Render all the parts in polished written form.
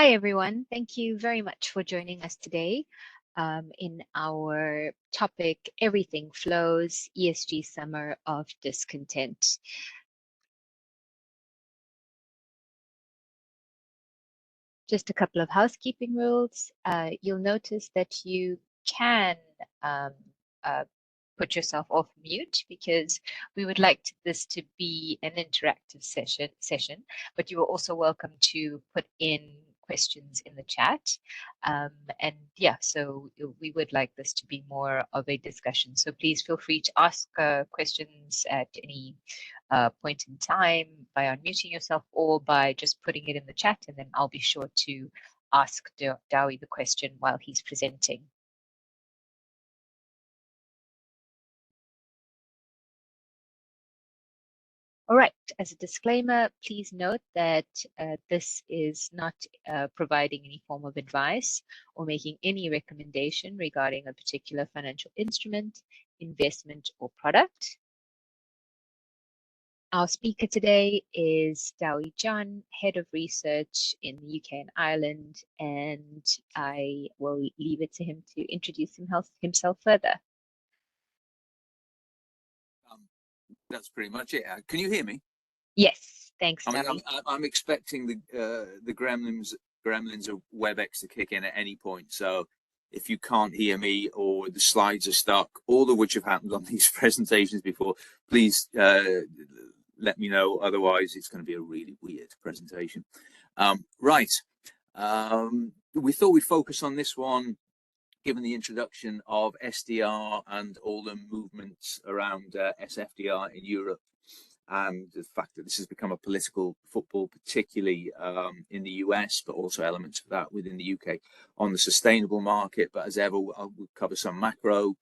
Hi, everyone. Thank you very much for joining us today in our topic, Everything Flows, ESG Summer of Discontent. Just a couple of housekeeping rules. You'll notice that you can um, uh, put yourself off mute because we would like this to be an interactive session, but you are also welcome to put in questions in the chat. And yeah, so we would like this to be more of a discussion. So please feel free to ask questions at any point in time by unmuting yourself or by just putting it in the chat, and then I'll be sure to ask Dowie the question while he's presenting. All right, as a disclaimer, please note that this is not providing any form of advice or making any recommendation regarding a particular financial instrument, investment, or product. Our speaker today is Dowie John, Head of Research in the UK and Ireland, and I will leave it to him to introduce himself further. That's pretty much it. Can you hear me? Yes, thanks, Dowie. I'm expecting the gremlins of WebEx to kick in at any point. So if you can't hear me or the slides are stuck, all of which have happened on these presentations before, please let me know. Otherwise, it's going to be a really weird presentation. Right. We thought we'd focus on this one, given the introduction of SDR and all the movements around SFDR in Europe, and the fact that this has become a political football, particularly in the US, but also elements of that within the UK on the sustainable market. But as ever, we'll cover some macro,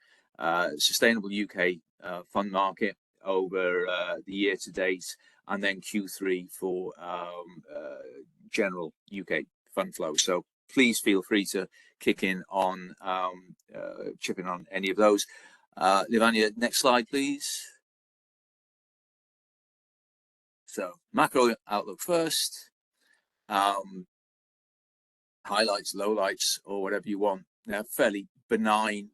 sustainable UK fund market over the year to date, and then Q3 for general UK fund flow. So please feel free to kick in on, chip in on any of those. Livania, next slide, please. So macro outlook first, highlights, lowlights, or whatever you want. Fairly benign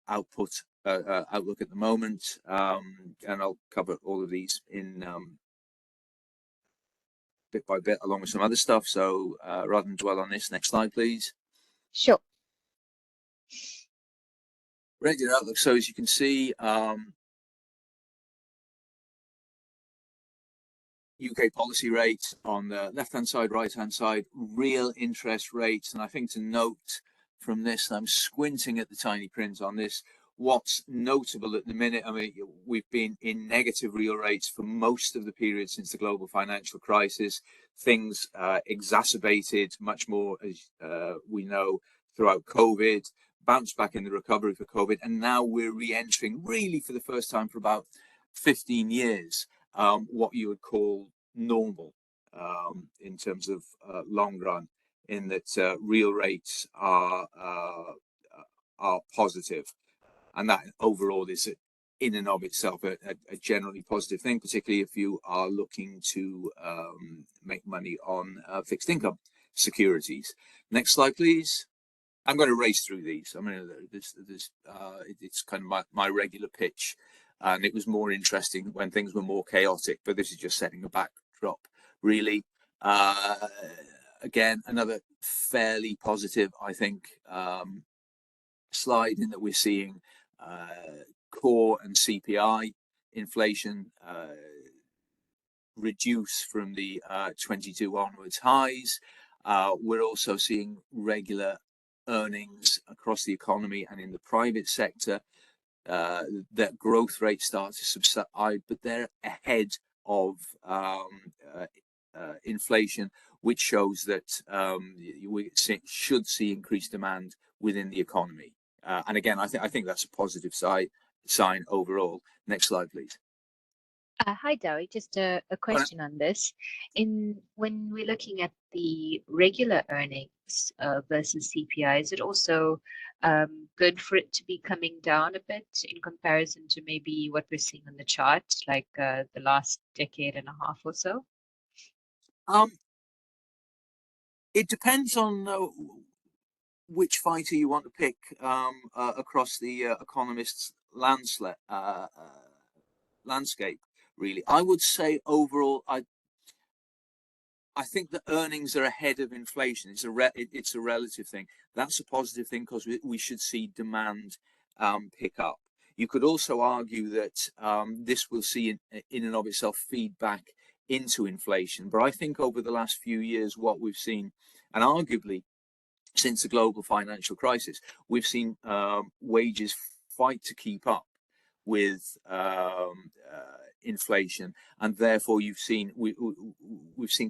outlook at the moment, and I'll cover all of these in bit by bit along with some other stuff. So rather than dwell on this, next slide, please. Sure. Regular outlook. So as you can see, UK policy rates on the left-hand side, right-hand side, real interest rates. And I think to note from this, I'm squinting at the tiny print on this, what's notable at the minute, I mean, we've been in negative real rates for most of the period since the global financial crisis. Things exacerbated much more, as we know, throughout COVID, bounced back in the recovery for COVID, and now we're re-entering, really for the first time for about 15 years, what you would call normal in terms of long run, in that real rates are positive, and that overall is in and of itself a generally positive thing, particularly if you are looking to make money on fixed income securities. Next slide, please. I'm going to race through these. I mean, it's kind of my regular pitch. And it was more interesting when things were more chaotic, but this is just setting a backdrop, really. Again, another fairly positive, I think, slide in that we're seeing core and CPI inflation reduce from the 22 onwards highs. We're also seeing regular earnings across the economy and in the private sector. That growth rates start to subside, but they're ahead of inflation, which shows that we should see increased demand within the economy. And again, I think that's a positive sign overall. Next slide, please. Hi, Dowie. Just a question on this. When we're looking at the regular earnings versus CPI, is it also good for it to be coming down a bit in comparison to maybe what we're seeing on the chart, like the last decade and a half or so? It depends on which fighter you want to pick across the economists' landscape. Really, I would say overall, I think the earnings are ahead of inflation. It's a relative thing. That's a positive thing because we should see demand pick up. You could also argue that this will see in and of itself feedback into inflation. But I think over the last few years, what we've seen, and arguably since the global financial crisis, we've seen wages fight to keep up with inflation, and therefore we've seen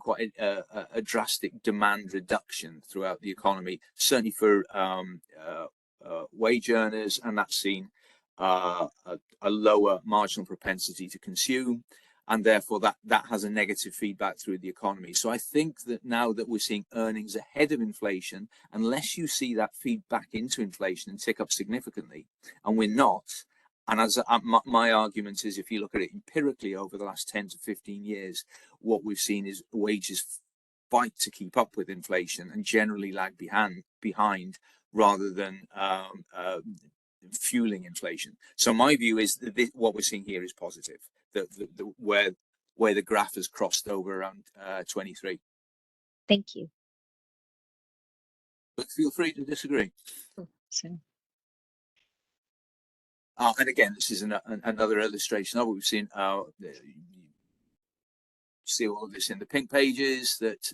quite a drastic demand reduction throughout the economy, certainly for wage earners, and that's seen a lower marginal propensity to consume, and therefore that has a negative feedback through the economy. So I think that now that we're seeing earnings ahead of inflation, unless you see that feedback into inflation and tick up significantly, and we're not, and as my argument is, if you look at it empirically over the last 10 to 15 years, what we've seen is wages fight to keep up with inflation and generally lag behind rather than fueling inflation. So my view is that what we're seeing here is positive, where the graph has crossed over around 23. Thank you. But feel free to disagree. So. And again, this is another illustration of what we've seen. See all of this in the pink pages, that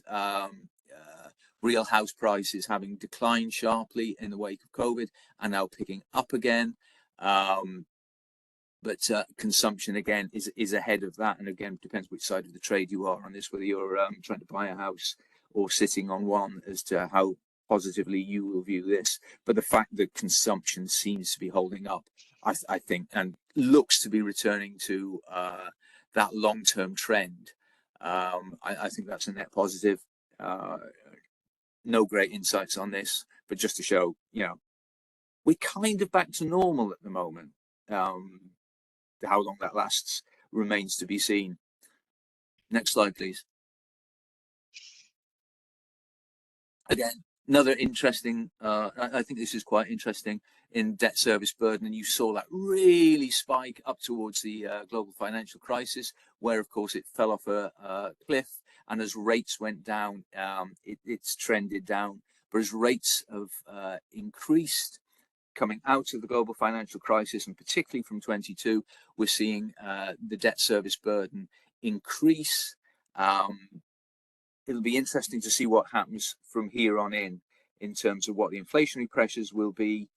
real house prices having declined sharply in the wake of COVID and now picking up again. But consumption again is ahead of that, and again depends which side of the trade you are on this, whether you're trying to buy a house or sitting on one, as to how positively you will view this. But the fact that consumption seems to be holding up, I think, and looks to be returning to that long-term trend, I think that's a net positive. No great insights on this, but just to show, we're kind of back to normal at the moment. How long that lasts remains to be seen. Next slide, please. Again, another interesting, I think this is quite interesting, in debt service burden, and you saw that really spike up towards the global financial crisis, where of course it fell off a cliff, and as rates went down, it's trended down. But as rates have increased coming out of the global financial crisis, and particularly from 22, we're seeing the debt service burden increase. It'll be interesting to see what happens from here on in terms of what the inflationary pressures will be.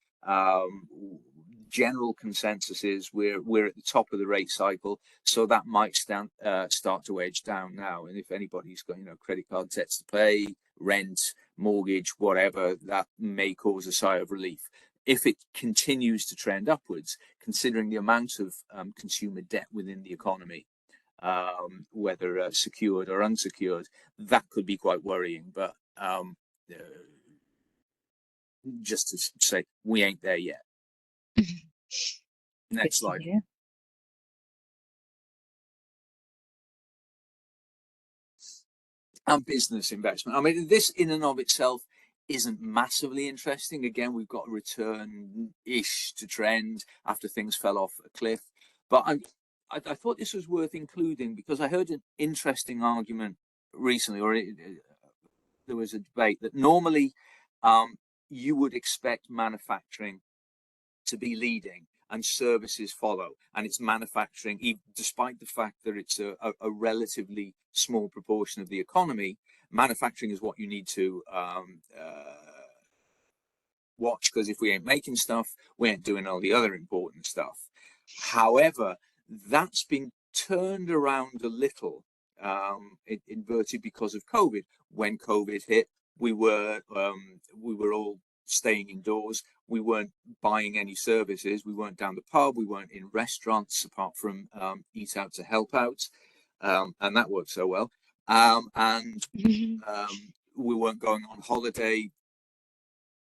General consensus is we're at the top of the rate cycle, so that might start to edge down now. And if anybody's got credit card debts to pay, rent, mortgage, whatever, that may cause a sigh of relief. If it continues to trend upwards, considering the amount of consumer debt within the economy, whether secured or unsecured, that could be quite worrying. But just to say, we ain't there yet. Next slide. And business investment. I mean, this in and of itself isn't massively interesting. Again, we've got a return-ish to trend after things fell off a cliff. But I thought this was worth including because I heard an interesting argument recently, or there was a debate that normally you would expect manufacturing to be leading and services follow, and it's manufacturing, despite the fact that it's a relatively small proportion of the economy. Manufacturing is what you need to watch, because if we ain't making stuff, we ain't doing all the other important stuff. However, that's been turned around a little, inverted, because of COVID. When COVID hit, we were all staying indoors. We weren't buying any services. We weren't down the pub. We weren't in restaurants apart from Eat Out to Help Out, and that worked so well. And we weren't going on holiday,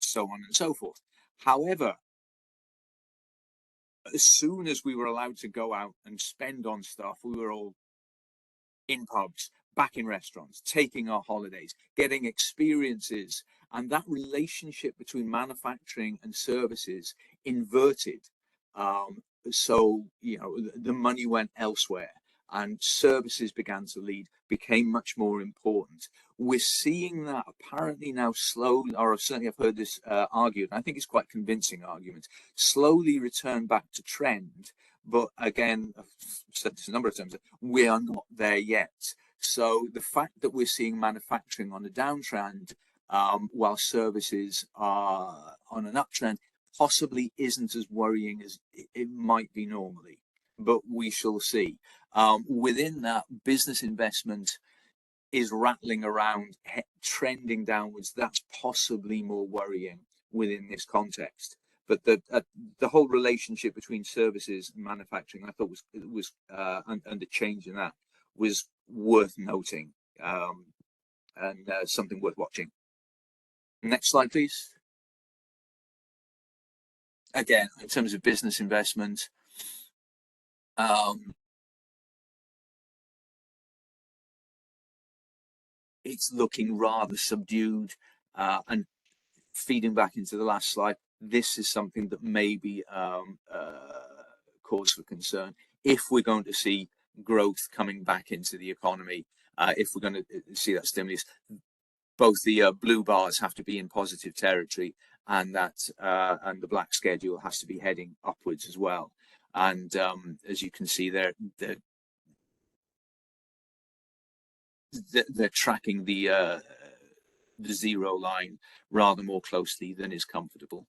so on and so forth. However, as soon as we were allowed to go out and spend on stuff, we were all in pubs, back in restaurants, taking our holidays, getting experiences, and that relationship between manufacturing and services inverted. So, you know, the money went elsewhere and services began to lead, became much more important. We're seeing that apparently now slowly, or certainly I've heard this argued, and I think it's quite a convincing argument, slowly return back to trend. But again, I've said this a number of times, we are not there yet. So the fact that we're seeing manufacturing on a downtrend while services are on an uptrend possibly isn't as worrying as it might be normally, but we shall see. Within that, business investment is rattling around, trending downwards. That's possibly more worrying within this context. But the whole relationship between services and manufacturing, I thought was and the change in that was worth noting, and something worth watching. Next slide, please. Again, in terms of business investment, it's looking rather subdued, and feeding back into the last slide, this is something that may be cause for concern if we're going to see growth coming back into the economy. If we're going to see that stimulus, both the blue bars have to be in positive territory, and that and the black schedule has to be heading upwards as well. And as you can see there, they're tracking the zero line rather more closely than is comfortable.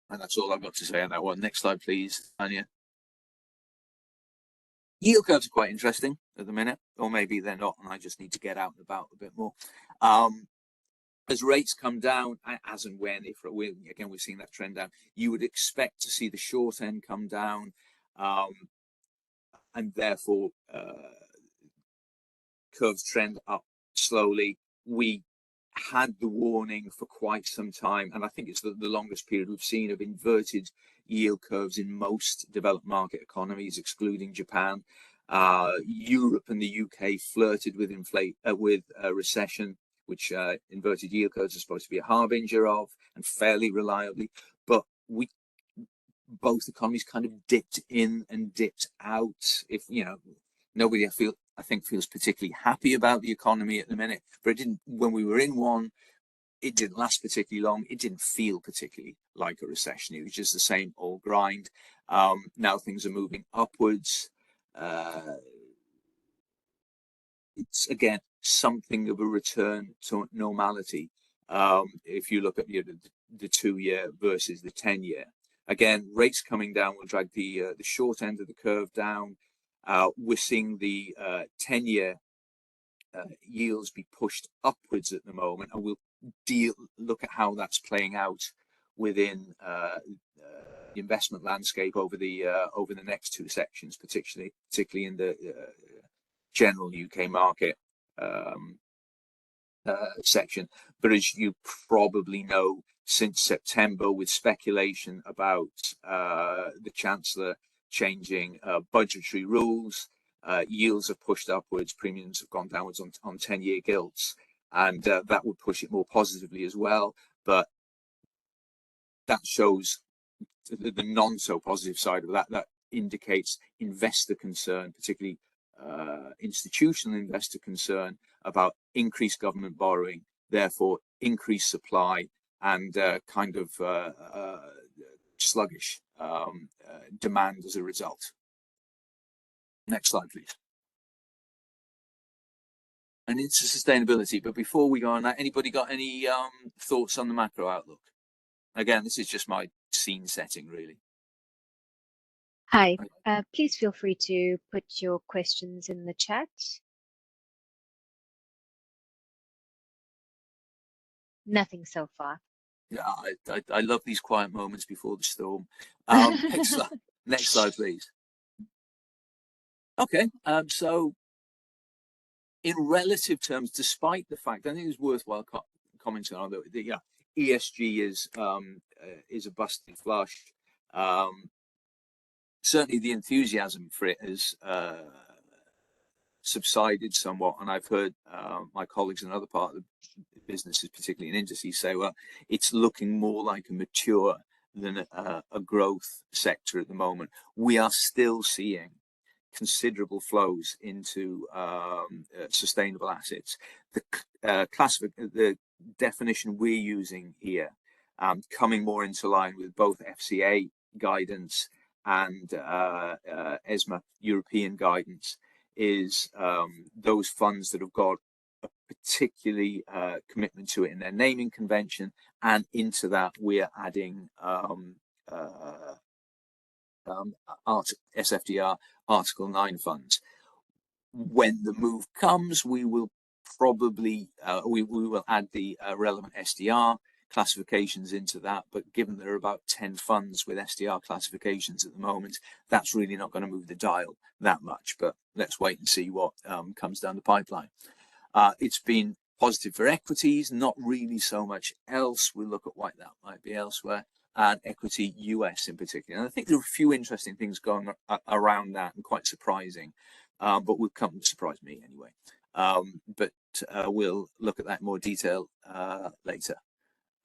And that's all I've got to say on that one. Next slide, please, Anya. Yield curves are quite interesting at the minute, or maybe they're not, and I just need to get out and about a bit more. As rates come down, as and when, if we're seeing that trend down, you would expect to see the short end come down, and therefore curves trend up slowly. We had the warning for quite some time, and I think it's the longest period we've seen of inverted yield curves in most developed market economies, excluding Japan. Europe and the UK flirted with recession, which inverted yield curves are supposed to be a harbinger of, and fairly reliably. But both economies kind of dipped in and dipped out. If you know, nobody I think feels particularly happy about the economy at the minute, but it didn't, when we were in one, it didn't last particularly long. It didn't feel particularly like a recession. It was just the same old grind. Now things are moving upwards. It's again something of a return to normality. If you look at the 2-year versus the 10-year, again, rates coming down will drag the short end of the curve down. We're seeing the 10-year yields be pushed upwards at the moment, and we'll look at how that's playing out within the investment landscape over the next two sections, particularly in the general UK market section. But as you probably know, since September, with speculation about the Chancellor changing budgetary rules, yields have pushed upwards, premiums have gone downwards on 10-year gilts, and that would push it more positively as well. But that shows the non so positive side of that. That indicates investor concern, particularly institutional investor concern about increased government borrowing, therefore increased supply, and kind of sluggish demand as a result. Next slide, please. And into sustainability. But before we go on that, anybody got any thoughts on the macro outlook? Again, this is just my scene setting, really. Hi, please feel free to put your questions in the chat. Nothing so far. Yeah, I love these quiet moments before the storm. Next slide, please. Okay, so in relative terms, despite the fact, I think it's worthwhile commenting on that, yeah, ESG is a busted flush. Certainly, the enthusiasm for it has subsided somewhat, and I've heard my colleagues in other part of the businesses, particularly in indices, say, well, it's looking more like a mature than a growth sector at the moment. We are still seeing considerable flows into sustainable assets. The definition we're using here, coming more into line with both FCA guidance and ESMA European guidance, is those funds that have got a particularly commitment to it in their naming convention, and into that we're adding SFDR Article 9 funds. When the move comes, we will probably we will add the relevant SDR classifications into that, but given there are about 10 funds with SDR classifications at the moment, that's really not going to move the dial that much, but let's wait and see what comes down the pipeline. It's been positive for equities, not really so much else. We'll look at why that might be elsewhere, and equity US in particular. And I think there are a few interesting things going around that and quite surprising, but will come to surprise me anyway. But we'll look at that in more detail later.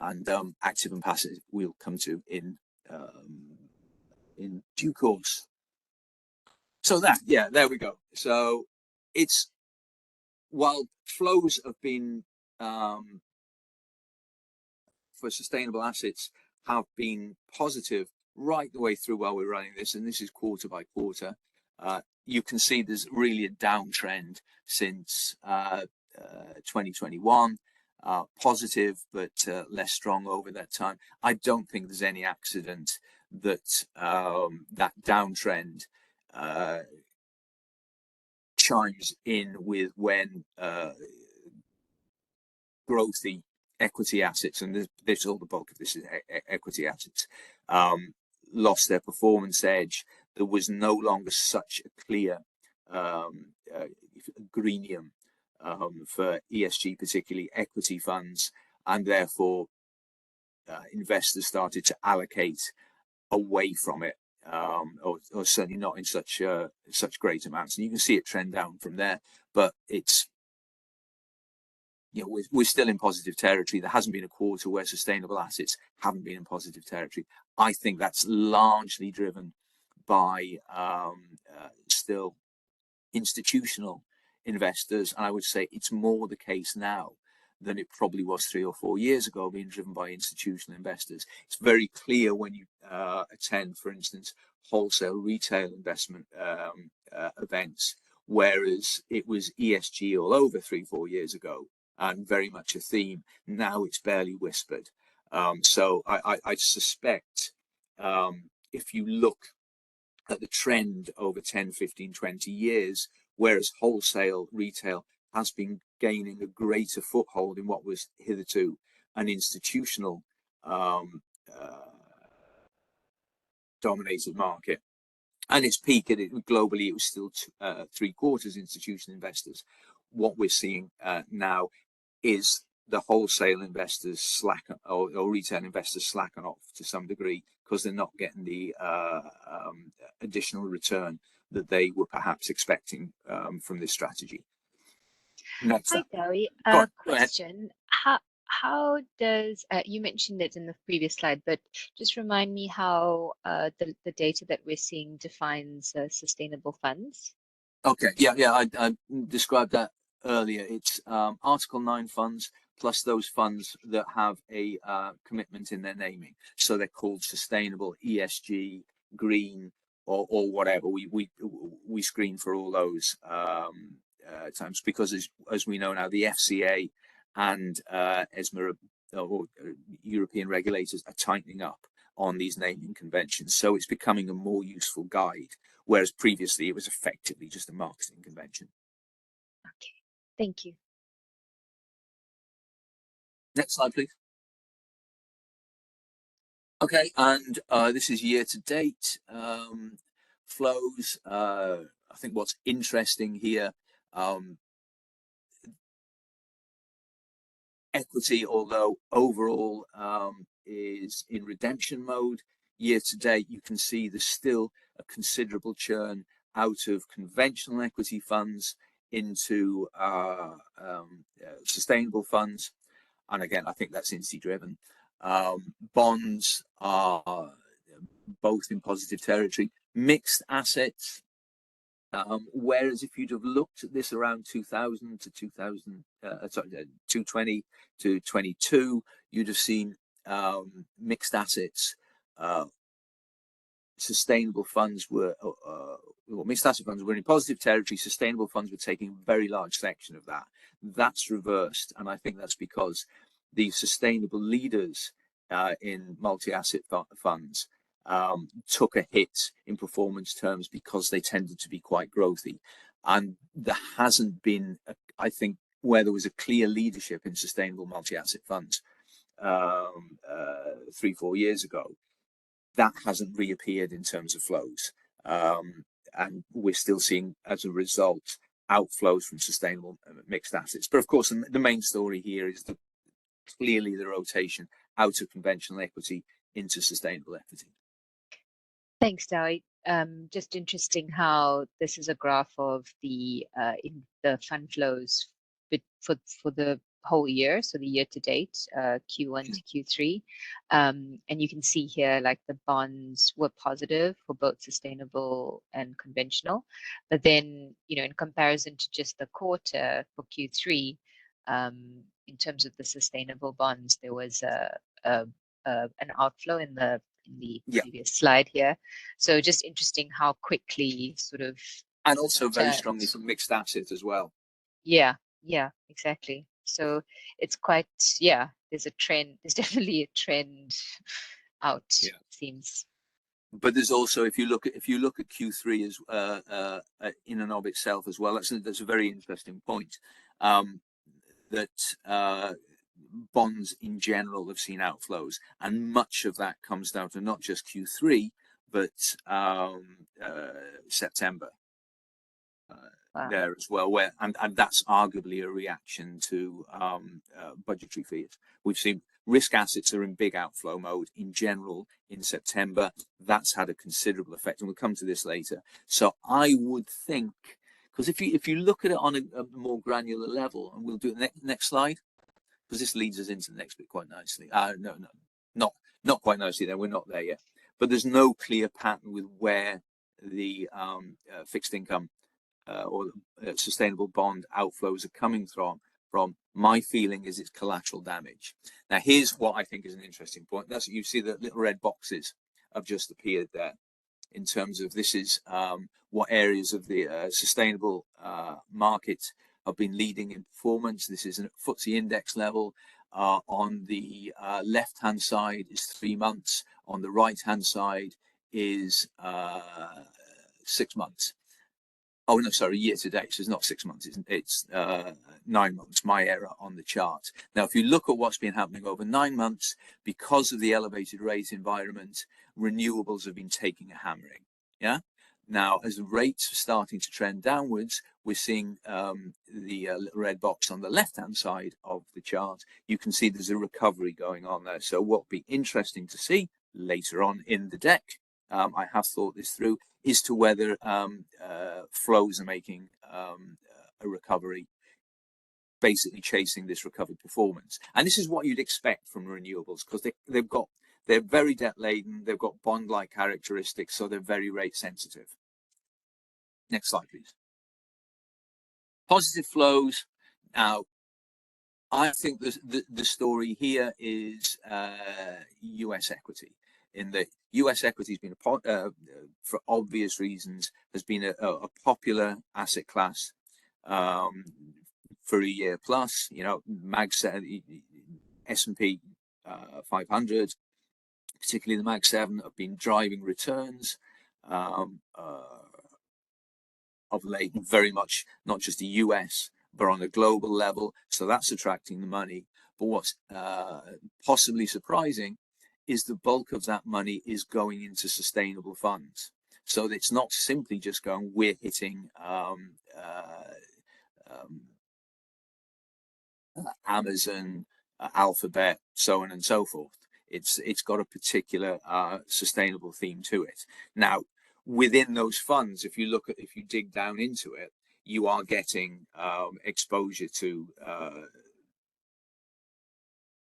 And active and passive we'll come to in due course. So that, yeah, there we go. So it's, while flows have been for sustainable assets have been positive right the way through while we're running this, and this is quarter by quarter, you can see there's really a downtrend since 2021. Positive, but less strong over that time. I don't think there's any accident that that downtrend chimes in with when growthy equity assets, and this all the bulk of this is equity assets, lost their performance edge. There was no longer such a clear greenium for ESG, particularly equity funds, and therefore investors started to allocate away from it, or certainly not in such great amounts. And you can see it trend down from there, but it's, you know, we're still in positive territory. There hasn't been a quarter where sustainable assets haven't been in positive territory. I think that's largely driven by still institutional investors, and I would say it's more the case now than it probably was 3 or 4 years ago, being driven by institutional investors. It's very clear when you attend, for instance, wholesale retail investment events, whereas it was ESG all over 3-4 years ago and very much a theme. Now it's barely whispered. So I suspect if you look at the trend over 10, 15, 20 years, whereas wholesale retail has been gaining a greater foothold in what was hitherto an institutional dominated market. And its peak at it globally, it was still 3/4 institutional investors. What we're seeing now is the wholesale investors slacken, or retail investors slacken off to some degree, because they're not getting the additional return that they were perhaps expecting from this strategy. Next Hi, up. Gary. Go Question. How does, you mentioned it in the previous slide, but just remind me how the data that we're seeing defines sustainable funds? Okay, yeah, I described that earlier. It's Article 9 funds plus those funds that have a commitment in their naming. So they're called sustainable, ESG, green, or whatever. We screen for all those times, because as we know now, the FCA and ESMA, or European regulators, are tightening up on these naming conventions. So it's becoming a more useful guide, whereas previously it was effectively just a marketing convention. Okay, thank you. Next slide, please. Okay, and this is year to date flows. I think what's interesting here, equity, although overall is in redemption mode, year to date, you can see there's still a considerable churn out of conventional equity funds into sustainable funds. And again, I think that's INSTI driven. Bonds are both in positive territory. Mixed assets, whereas if you'd have looked at this around 2000 to 220 to 22, you'd have seen mixed assets. Sustainable funds were, mixed asset funds were in positive territory. Sustainable funds were taking a very large section of that. That's reversed, and I think that's because the sustainable leaders in multi-asset funds took a hit in performance terms because they tended to be quite growthy. And there hasn't been, I think, where there was a clear leadership in sustainable multi-asset funds 3-4 years ago, that hasn't reappeared in terms of flows. And we're still seeing, as a result, outflows from sustainable mixed assets. But of course, the main story here is clearly the rotation out of conventional equity into sustainable equity. Thanks, Dowie. Just interesting how this is a graph of the in the fund flows for the whole year, so the year to date, Q1 to Q3, and you can see here like the bonds were positive for both sustainable and conventional, but then in comparison to just the quarter for Q3, in terms of the sustainable bonds, there was an outflow in the previous slide here. So just interesting how quickly sort of, and also very strongly from mixed assets as well. Yeah, exactly. So it's quite, there's a trend. There's definitely a trend out. It seems. But there's also, if you look at Q3 as in and of itself as well, that's a very interesting point. That bonds in general have seen outflows, and much of that comes down to not just Q3 but September. Wow. There as well, where and that's arguably a reaction to budgetary fears. We've seen risk assets are in big outflow mode in general in September. That's had a considerable effect, and we'll come to this later. So I would think, because if you look at it on a more granular level, and we'll do it next slide, because this leads us into the next bit quite nicely. No, not quite nicely. Then we're not there yet, but there's no clear pattern with where the fixed income or sustainable bond outflows are coming from. My feeling is it's collateral damage. Now, here's what I think is an interesting point. That's you see the little red boxes have just appeared there. In terms of this is what areas of the sustainable market have been leading in performance. This is a FTSE index level. On the left-hand side is 3 months. On the right-hand side is 6 months. Oh, no, sorry, year to date. So it's not 6 months. It's 9 months, my error on the chart. Now, if you look at what's been happening over 9 months, because of the elevated rate environment, renewables have been taking a hammering. Yeah. Now, as the rates are starting to trend downwards, we're seeing the little red box on the left-hand side of the chart. You can see there's a recovery going on there. So what will be interesting to see later on in the deck, I have thought this through, is to whether flows are making a recovery, basically chasing this recovered performance. And this is what you'd expect from renewables, because they're very debt laden, they've got bond-like characteristics, so they're very rate sensitive. Next slide, please. Positive flows. Now, I think the story here is US equity. In the US equity has been for obvious reasons, has been a popular asset class for a year plus. S&P 500, particularly the Mag 7, have been driving returns of late, very much not just the US but on a global level. So that's attracting the money. But what's possibly surprising is the bulk of that money is going into sustainable funds. So it's not simply just going, we're hitting Amazon, Alphabet, so on and so forth. It's got a particular sustainable theme to it. Now, within those funds, if you dig down into it, you are getting exposure to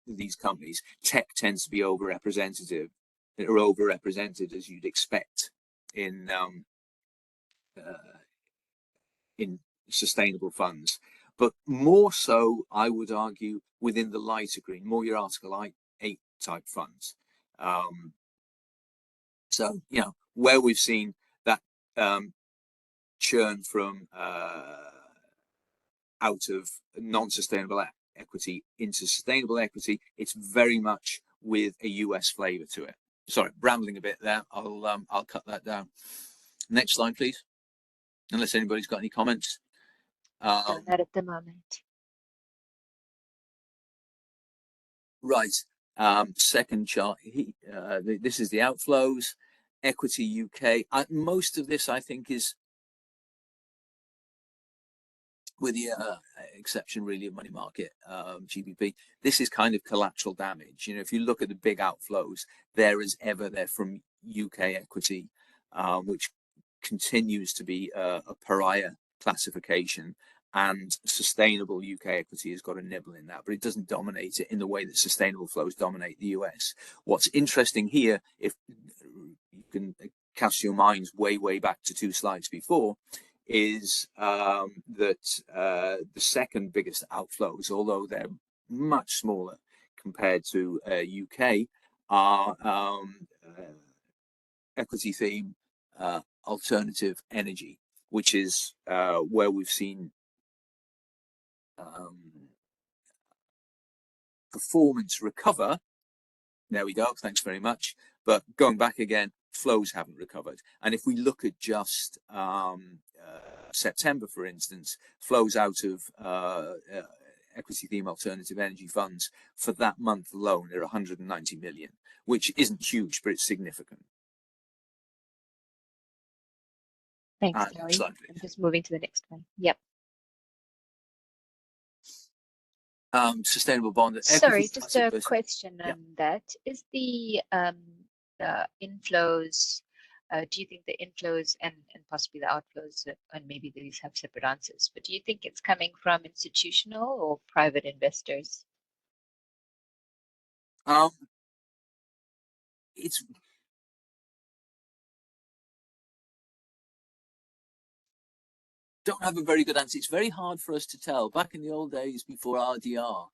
these companies. Tech tends to be overrepresented as you'd expect in sustainable funds, but more so, I would argue, within the lighter green, more your Article 8 type funds. So, you know, where we've seen that churn from out of non-sustainable equity into sustainable equity, it's very much with a US flavor to it. Sorry, rambling a bit there. I'll cut that down. Next slide, please. Unless anybody's got any comments. No, not at the moment. Right. Second chart. This is the outflows. Equity UK. Most of this, I think, is, with the exception really of money market GBP, this is kind of collateral damage. You know, if you look at the big outflows, they're from UK equity, which continues to be a pariah classification, and sustainable UK equity has got a nibble in that, but it doesn't dominate it in the way that sustainable flows dominate the US. What's interesting here, if you can cast your minds way back to 2 slides before, is that the second biggest outflows, although they're much smaller compared to UK, are equity theme alternative energy, which is where we've seen performance recover. There we go. Thanks very much. But going back again, flows haven't recovered. And if we look at just September, for instance, flows out of equity theme alternative energy funds for that month alone are 190 million, which isn't huge, but it's significant. Thanks, Gary. I'm just moving to the next one. Yep. Sustainable bond. Sorry, just a question on that. Is the inflows, do you think the inflows and possibly the outflows, and maybe these have separate answers, but do you think it's coming from institutional or private investors? It's don't have a very good answer. It's very hard for us to tell. Back in the old days before RDR,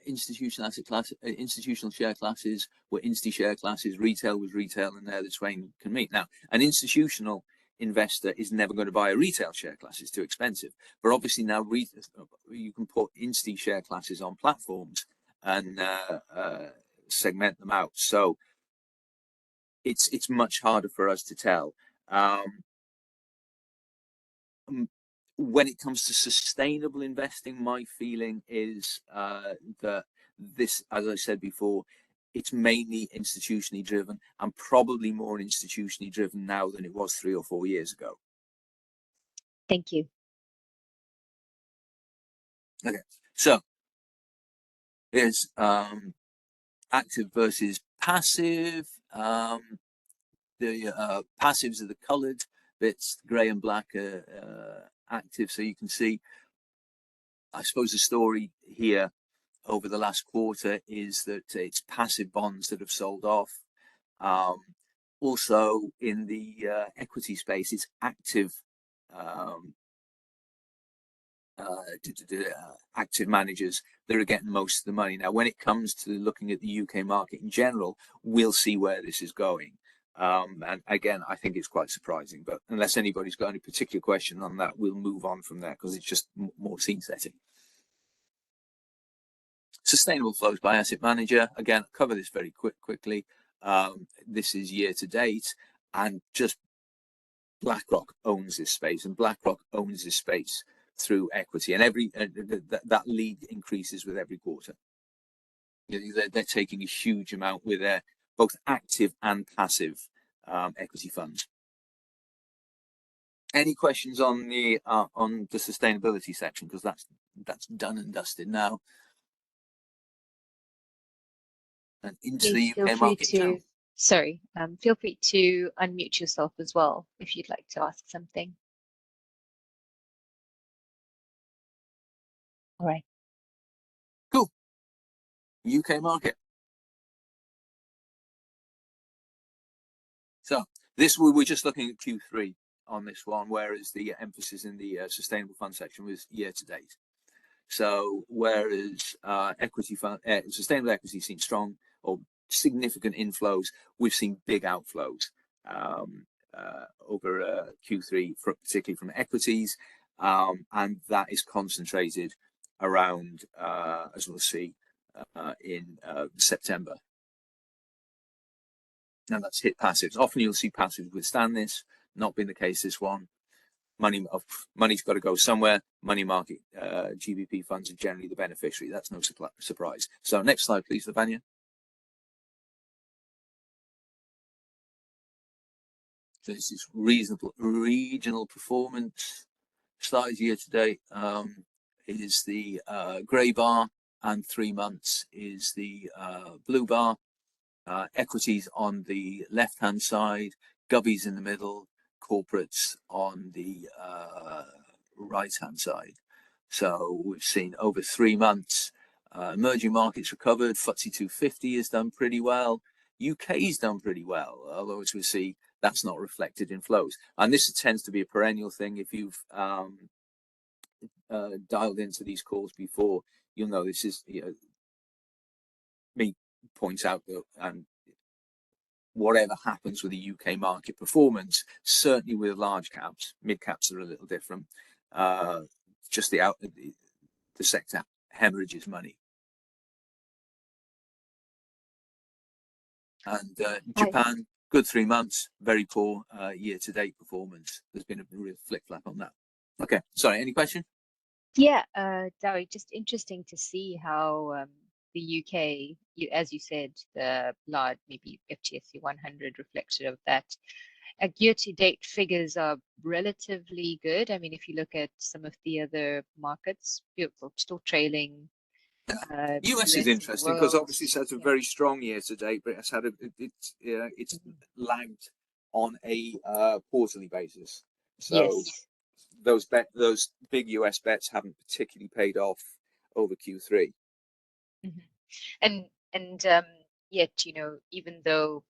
institutional asset class, institutional share classes were insti share classes, retail was retail, and there the twain can meet. Now, an institutional investor is never going to buy a retail share class; it's too expensive. But obviously now you can put insti share classes on platforms and segment them out. So it's much harder for us to tell. When it comes to sustainable investing, my feeling is that this, as I said before, it's mainly institutionally driven, and probably more institutionally driven now than it was 3 or 4 years ago. Thank you. Okay, so here's active versus passive. The passives are the coloured bits, grey and black are active. So you can see, I suppose the story here over the last quarter is that it's passive bonds that have sold off. Also in the equity space, it's active active managers that are getting most of the money. Now, when it comes to looking at the UK market in general, we'll see where this is going. And again, I think it's quite surprising, but unless anybody's got any particular question on that, we'll move on from there because it's just more scene setting. Sustainable flows by asset manager. Again, I'll cover this very quickly. This is year to date, and just BlackRock owns this space, and BlackRock owns this space through equity, and that lead increases with every quarter. They're taking a huge amount with their both active and passive equity funds. Any questions on the sustainability section, because that's done and dusted now, and into the UK market in general. Sorry, feel free to unmute yourself as well if you'd like to ask something. All right. Cool. UK market. So this we're just looking at Q3 on this one, whereas the emphasis in the sustainable fund section was year to date. So whereas equity fund, sustainable equity seen strong or significant inflows, we've seen big outflows over Q3, particularly from equities, and that is concentrated around, as we'll see, in September. Now that's hit passives. Often you'll see passives withstand this. Not been the case this one. Money's got to go somewhere. Money market GBP funds are generally the beneficiary. That's no surprise. So next slide, please, Lavanya. So this is reasonable regional performance. Started year to date is the grey bar, and 3 months is the blue bar. Equities on the left-hand side, govies in the middle, corporates on the right-hand side. So we've seen over 3 months, emerging markets recovered. FTSE 250 has done pretty well. UK's done pretty well, although as we see, that's not reflected in flows. And this tends to be a perennial thing. If you've dialed into these calls before, you'll know this is, me points out that, and whatever happens with the UK market performance, certainly with large caps, mid caps are a little different. Just the sector hemorrhages money. And Japan, good 3 months, very poor year-to-date performance. There's been a real flip-flap on that. Okay, sorry, any question? Yeah, Dowie, just interesting to see how the UK, as you said, the large, maybe FTSE 100 reflection of that. Year-to-date figures are relatively good. I mean, if you look at some of the other markets, still trailing. US is interesting because obviously it's had a very strong year to date, but it's had it's lagged on a quarterly basis. So those big US bets haven't particularly paid off over Q3. And yet, even though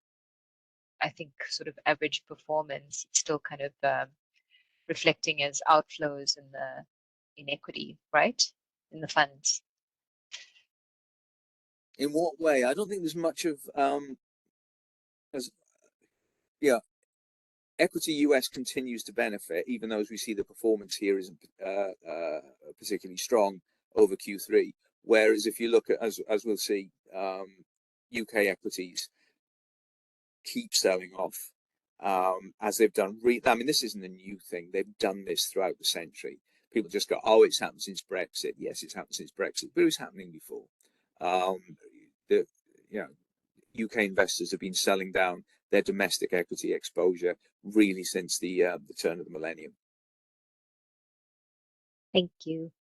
I think sort of average performance, it's still kind of reflecting as outflows in equity, right? In the funds. In what way? I don't think there's much of equity US continues to benefit, even though as we see the performance here isn't particularly strong over Q3. Whereas if you look at, as we'll see, UK equities keep selling off as they've done. I mean, this isn't a new thing. They've done this throughout the century. People just go, "Oh, it's happened since Brexit." Yes, it's happened since Brexit, but it was happening before. UK investors have been selling down their domestic equity exposure really since the turn of the millennium. Thank you.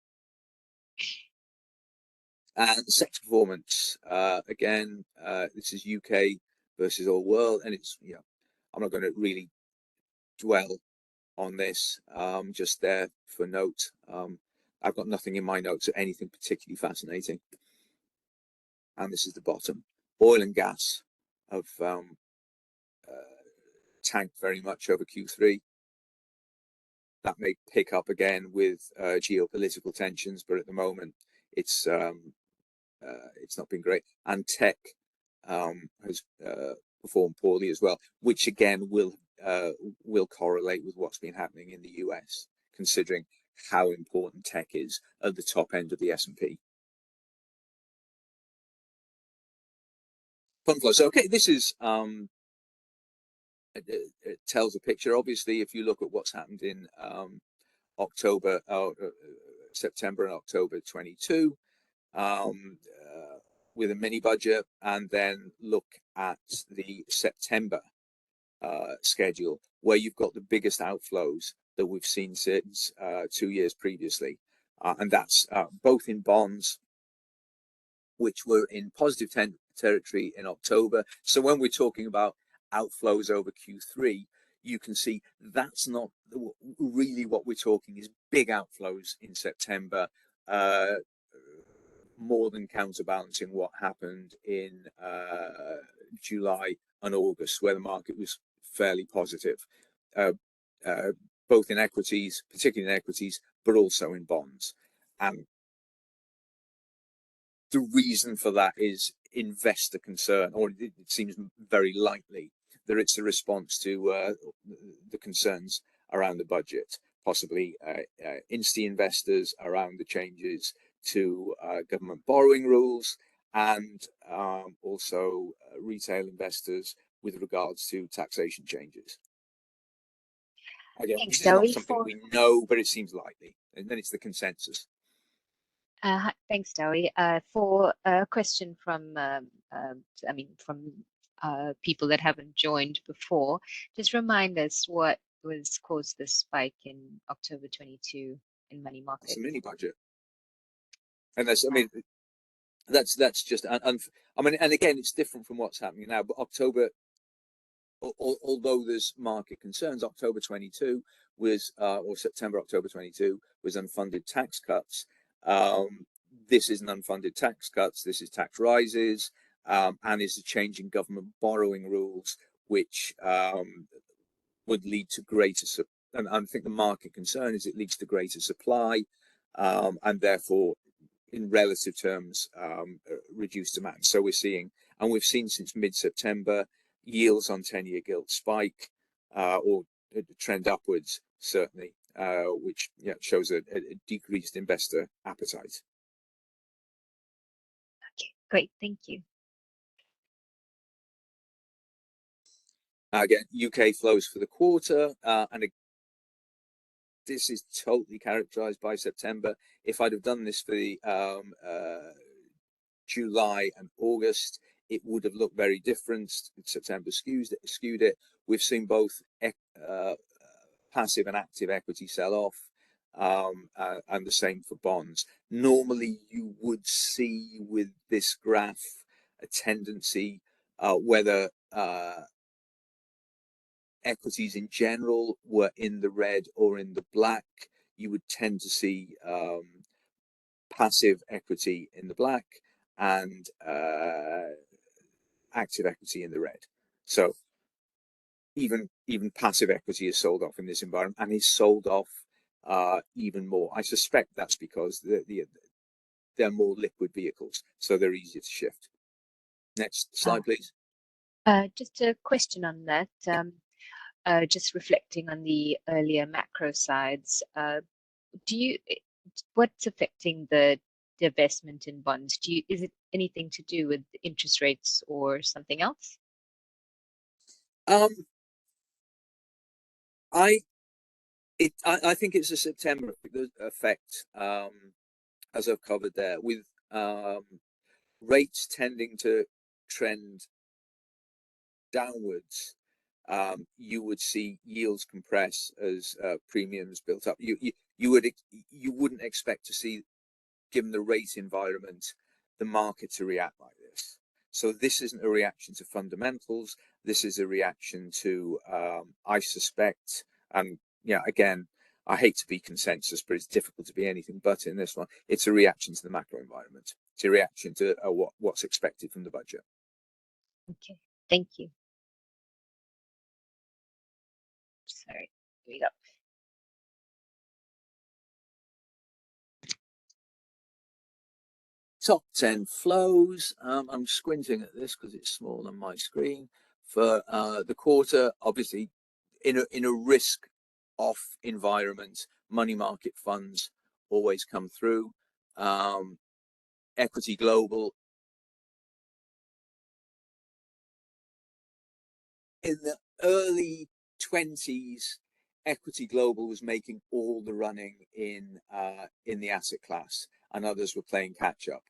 And sector performance, again, this is UK versus all world, and it's, I'm not going to really dwell on this, just there for note. I've got nothing in my notes or anything particularly fascinating. And this is the bottom. Oil and gas have tanked very much over Q3. That may pick up again with geopolitical tensions, but at the moment it's not been great. And tech has performed poorly as well, which again will correlate with what's been happening in the US, considering how important tech is at the top end of the S&P. Fund flow. So okay, this is it tells a picture. Obviously, if you look at what's happened in September and October 22, with a mini budget, and then look at the September schedule, where you've got the biggest outflows that we've seen since 2 years previously, and that's both in bonds, which were in positive territory in October. So when we're talking about outflows over Q3, you can see that's not really what we're talking is big outflows in September. more than counterbalancing what happened in July and August, where the market was fairly positive, both in equities, particularly in equities, but also in bonds. And the reason for that is investor concern, or it seems very likely that it's a response to the concerns around the budget, possibly insti investors around the changes to government borrowing rules, and also retail investors with regards to taxation changes. Again, Thanks, this is not Dowie, something we know, but it seems likely, and then it's the consensus. Thanks, Dowie. For a question from, people that haven't joined before, just remind us what was caused this spike in October 22 in money market. It's a mini budget, and that's just and again, it's different from what's happening now. But October, although there's market concerns, October 22 was, or September, October 22 was unfunded tax cuts. This isn't unfunded tax cuts. This is tax rises, and is a change in government borrowing rules, which would lead to greater. And I think the market concern is it leads to greater supply, and therefore, in relative terms, reduced demand. So we're seeing, and we've seen since mid-September, yields on 10-year gilt spike, or trend upwards, certainly, which shows a decreased investor appetite. Okay, great, thank you. Again, UK flows for the quarter, and this is totally characterized by September. If I'd have done this for the July and August, it would have looked very different. September skewed it. We've seen both passive and active equity sell off, and the same for bonds. Normally, you would see with this graph a tendency, whether equities in general were in the red or in the black, you would tend to see passive equity in the black and active equity in the red. So even passive equity is sold off in this environment, and is sold off even more. I suspect that's because they're more liquid vehicles, so they're easier to shift. Next slide, please. Just a question on that. Just reflecting on the earlier macro sides, what's affecting the divestment in bonds? Is it anything to do with interest rates or something else? I think it's a September effect, as I've covered there, with rates tending to trend downwards. You would see yields compress as premiums built up. You wouldn't expect to see, given the rate environment, the market to react like this. So this isn't a reaction to fundamentals. This is a reaction to, I suspect, and again, I hate to be consensus, but it's difficult to be anything but in this one. It's a reaction to the macro environment. It's a reaction to what's expected from the budget. Okay, thank you. Sorry, here we go. Top 10 flows. I'm squinting at this because it's small on my screen. For the quarter, obviously, in a risk-off environment, money market funds always come through. Equity global. In the early 20s, equity global was making all the running in the asset class, and others were playing catch up.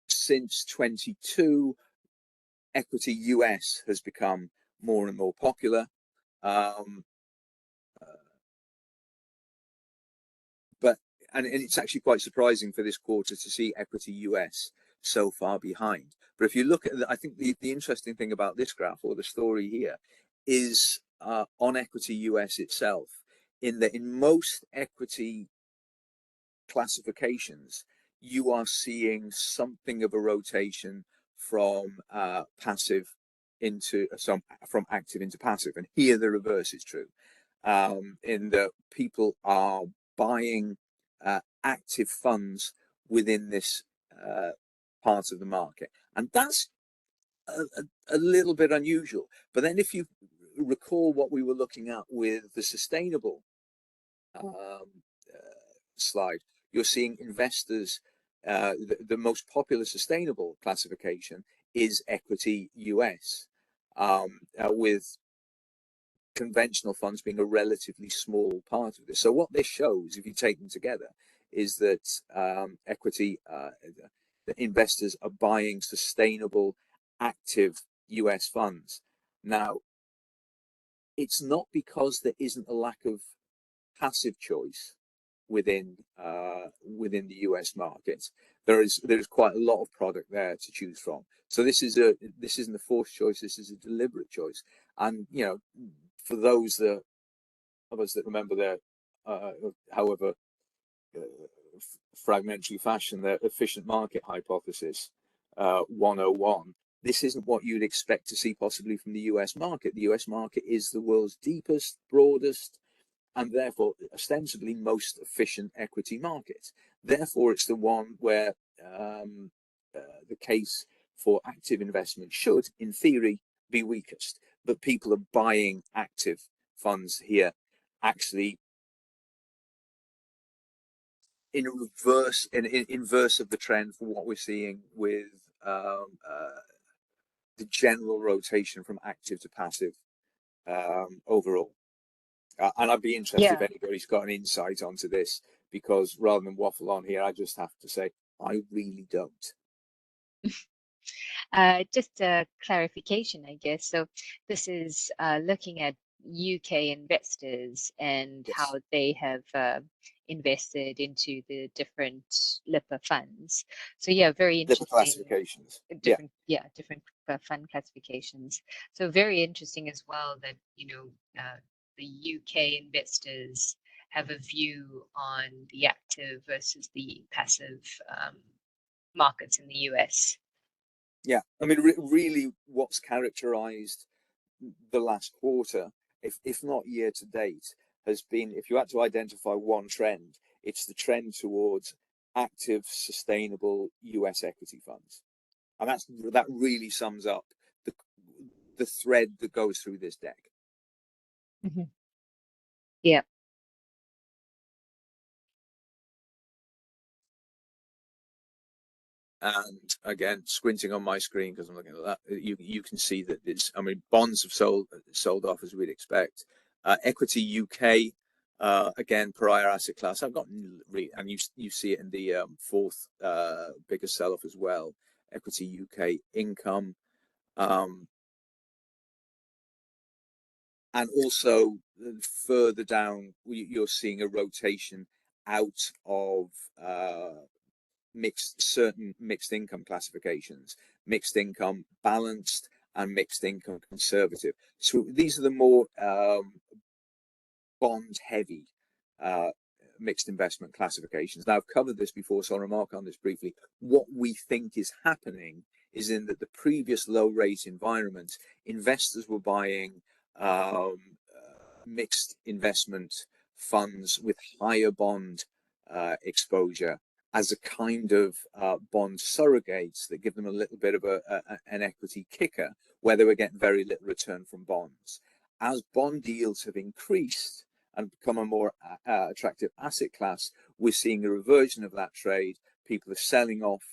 Since 22, equity US has become more and more popular. And it's actually quite surprising for this quarter to see equity US so far behind. But if you look at, I think the interesting thing about this graph, or the story here, is on equity US itself, in that in most equity classifications, you are seeing something of a rotation from passive into from active into passive, and here the reverse is true, in that people are buying active funds within this part of the market, and that's a little bit unusual. But then if you recall what we were looking at with the sustainable slide, you're seeing investors, the most popular sustainable classification is equity US, with conventional funds being a relatively small part of this. So what this shows, if you take them together, is that equity investors are buying sustainable active US funds. Now, it's not because there isn't a lack of passive choice within the US market. There is quite a lot of product there to choose from. So this isn't a forced choice. This is a deliberate choice. And you know, for those of us that remember their, however fragmentary fashion, their efficient market hypothesis 101. This isn't what you'd expect to see possibly from the US market. The US market is the world's deepest, broadest, and therefore ostensibly most efficient equity market. Therefore, it's the one where the case for active investment should, in theory, be weakest. But people are buying active funds here, actually in inverse of the trend for what we're seeing with the general rotation from active to passive overall. And I'd be interested if anybody's got an insight onto this, because rather than waffle on here, I just have to say I really don't. Just a clarification, I guess. So this is looking at UK investors and Yes. how they have invested into the different LIPA funds. So yeah, very interesting. Different classifications. Different fund classifications. So very interesting as well that, you know, the UK investors have a view on the active versus the passive markets in the US. Yeah, I mean, really, what's characterized the last quarter, if not year to date, has been, if you had to identify one trend, it's the trend towards active, sustainable US equity funds. And that really sums up the thread that goes through this deck. Mm-hmm. Yeah. And again, squinting on my screen because I'm looking at that, you can see that it's, I mean, bonds have sold off as we'd expect. Equity UK, again, prior asset class, I've got, and you see it in the fourth biggest sell-off as well. Equity UK income, and also further down, you're seeing a rotation out of certain mixed income classifications, mixed income balanced and mixed income conservative. So these are the more bond heavy mixed investment classifications. Now, I've covered this before, so I'll remark on this briefly. What we think is happening is in that the previous low rate environment, investors were buying mixed investment funds with higher bond exposure as a kind of bond surrogates that give them a little bit of an equity kicker where they were getting very little return from bonds. As bond yields have increased and become a more attractive asset class, we're seeing a reversion of that trade. People are selling off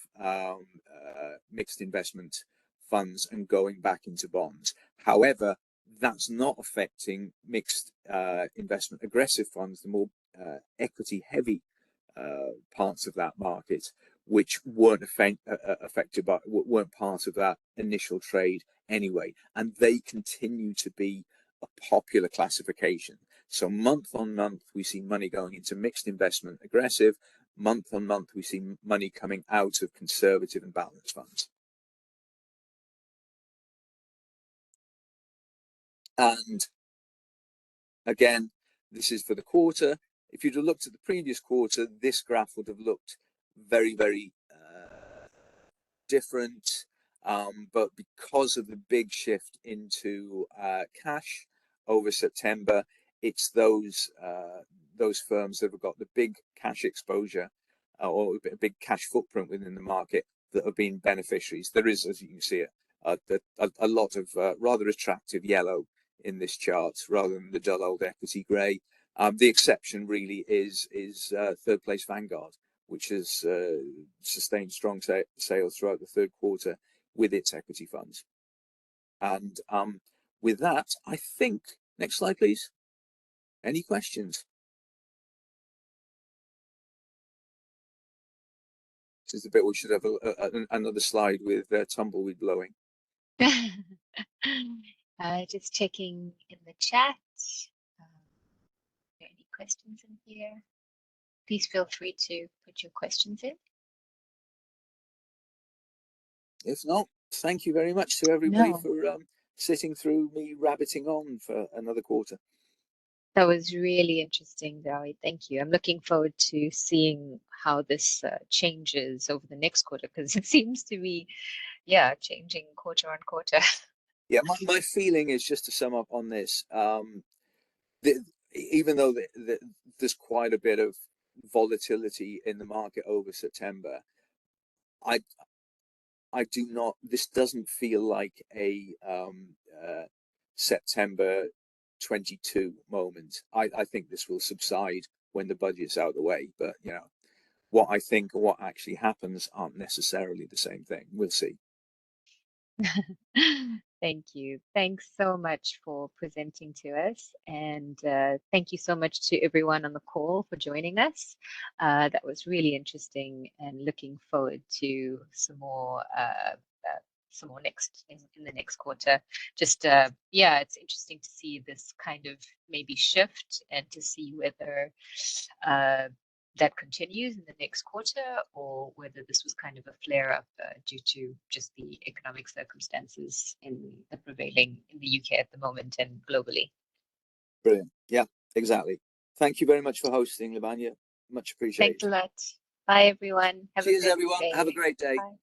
mixed investment funds and going back into bonds. However, that's not affecting mixed investment aggressive funds, the more equity heavy parts of that market, which weren't affected by, weren't part of that initial trade anyway, and they continue to be a popular classification. So month on month, we see money going into mixed investment aggressive. Month on month, we see money coming out of conservative and balanced funds. And again, this is for the quarter. If you'd have looked at the previous quarter, this graph would have looked very, very different. But because of the big shift into cash over September, it's those firms that have got the big cash exposure or a big cash footprint within the market that have been beneficiaries. There is, as you can see, a lot of rather attractive yellow in this chart rather than the dull old equity grey. The exception really is third place Vanguard, which has sustained strong sales throughout the third quarter with its equity funds. And with that, I think, next slide, please. Any questions? This is the bit we should have another slide with tumbleweed blowing. Just checking in the chat. Are there any questions in here? Please feel free to put your questions in. If not, thank you very much to everybody for sitting through me rabbiting on for another quarter. That was really interesting, Dawi. Thank you. I'm looking forward to seeing how this changes over the next quarter, because it seems to be, changing quarter on quarter. Yeah, my feeling is, just to sum up on this, even though there's quite a bit of volatility in the market over September, I do not. This doesn't feel like a September 22 moment. I think this will subside when the budget's out of the way. But what I think and what actually happens aren't necessarily the same thing. We'll see. Thank you. Thanks so much for presenting to us. And thank you so much to everyone on the call for joining us. That was really interesting, and looking forward to some more next in the next quarter. Just it's interesting to see this kind of maybe shift, and to see whether that continues in the next quarter, or whether this was kind of a flare up due to just the economic circumstances prevailing in the UK at the moment and globally. Brilliant. Yeah, exactly. Thank you very much for hosting, Lavanya. Much appreciated. Thanks a lot. Bye, everyone. Cheers, everyone. Have a great day. Bye.